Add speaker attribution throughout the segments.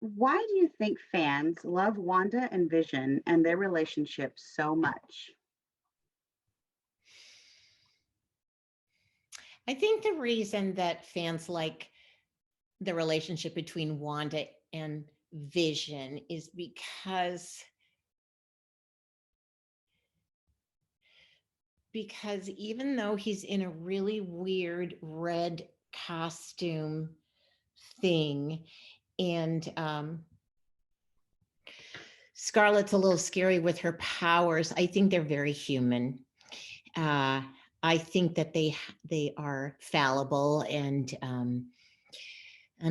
Speaker 1: Why do you think fans love Wanda and Vision and their relationship so much?
Speaker 2: I think the reason that fans like the relationship between Wanda and Vision is because even though he's in a really weird red costume thing, and Scarlett's a little scary with her powers, I think they're very human. Uh, I think that they are fallible, and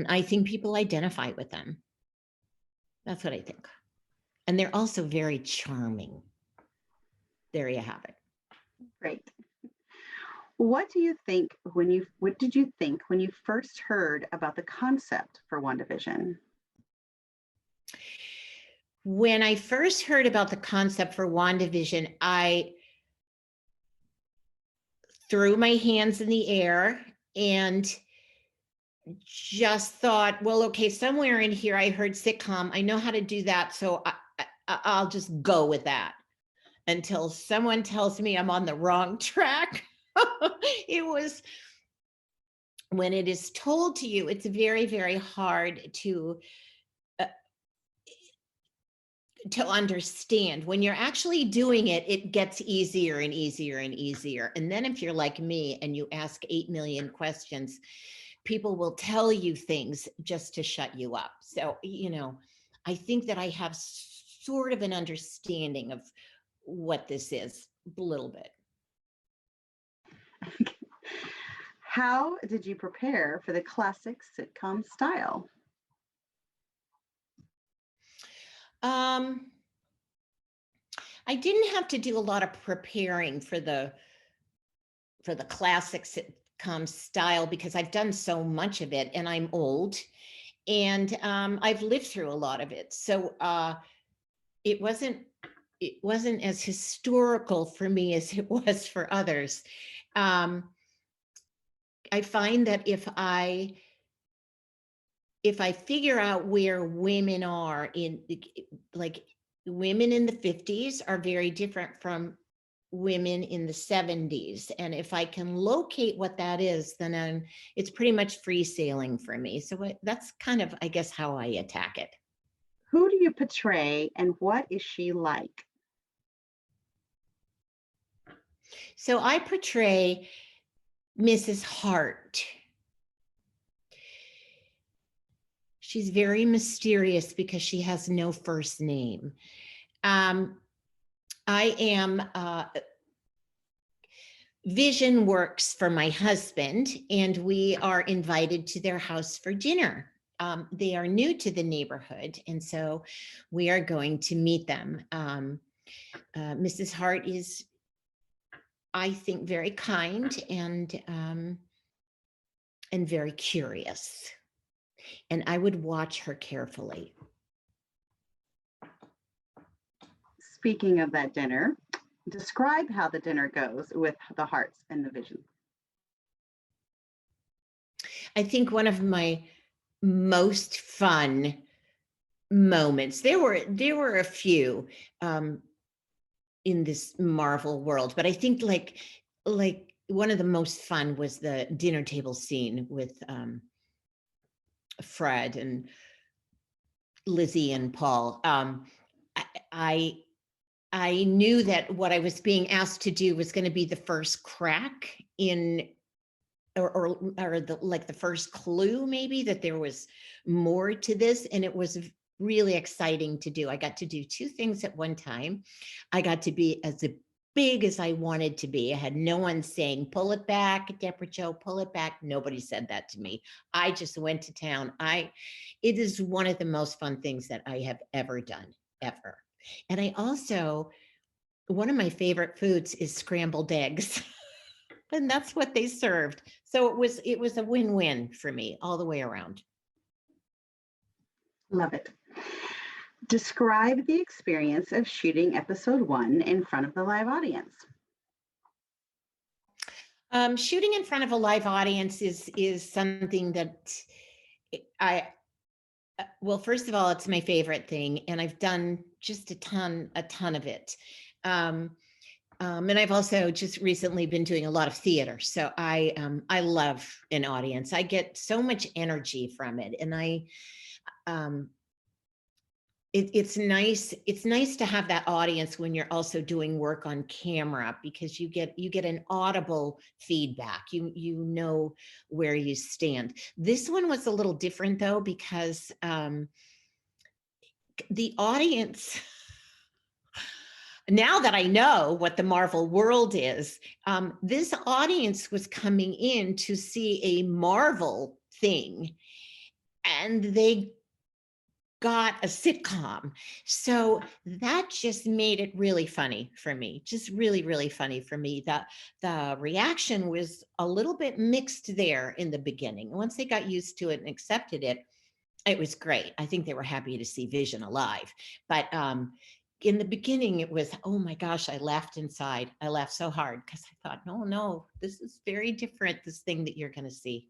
Speaker 2: I think people identify with them. That's what I think. And they're also very charming. There you have it.
Speaker 1: Great. What did you think when you first heard about the concept for WandaVision?
Speaker 2: When I first heard about the concept for WandaVision, I threw my hands in the air and just thought, well, okay, somewhere in here I heard sitcom. I know how to do that, so I'll just go with that until someone tells me I'm on the wrong track. It was, when it is told to you, it's very, very hard to understand. When you're actually doing it, it gets easier and easier and easier. And then if you're like me and you ask 8 million questions, people will tell you things just to shut you up. So, I think that I have sort of an understanding of what this is a little bit.
Speaker 1: How did you prepare for the classic sitcom style?
Speaker 2: Um, I didn't have to do a lot of preparing for the classic sitcom style because I've done so much of it and I'm old, and I've lived through a lot of it. So it wasn't as historical for me as it was for others. I find that if I figure out where women are in, like, women in the 50s are very different from women in the 70s. And if I can locate what that is, then it's pretty much free sailing for me. So that's kind of, I guess, how I attack it.
Speaker 1: Who do you portray and what is she like?
Speaker 2: So I portray Mrs. Hart. She's very mysterious because she has no first name. I am Vision works for my husband, and we are invited to their house for dinner. They are new to the neighborhood, and so we are going to meet them. Mrs. Hart is, I think, very kind and very curious, and I would watch her carefully.
Speaker 1: Speaking of that dinner, describe how the dinner goes with the Hearts and the Vision.
Speaker 2: I think one of my most fun moments, there were a few in this Marvel world, but I think like one of the most fun was the dinner table scene with Fred and Lizzie and Paul. I knew that what I was being asked to do was going to be the first crack in, or the first clue, maybe, that there was more to this, and it was really exciting to do. I got to do two things at one time. I got to be as big as I wanted to be. I had no one saying, pull it back, Debra Jo, pull it back. Nobody said that to me. I just went to town. It is one of the most fun things that I have ever done, ever. And I also, one of my favorite foods is scrambled eggs. And that's what they served. So it was a win-win for me all the way around.
Speaker 1: Love it. Describe the experience of shooting episode 1 in front of the live audience.
Speaker 2: Shooting in front of a live audience is something that Well, first of all, it's my favorite thing, and I've done just a ton of it. Um, and I've also just recently been doing a lot of theater. So I love an audience. I get so much energy from it. And um, it's nice. It's nice to have that audience when you're also doing work on camera, because you get an audible feedback. You know where you stand. This one was a little different though, because the audience, now that I know what the Marvel world is, this audience was coming in to see a Marvel thing, and they got a sitcom. So that just made it really funny for me, just really, really funny for me. The reaction was a little bit mixed there in the beginning. Once they got used to it and accepted it, it was great. I think they were happy to see Vision alive. But in the beginning, it was, oh my gosh, I laughed inside. I laughed so hard because I thought, no, this is very different, this thing that you're going to see.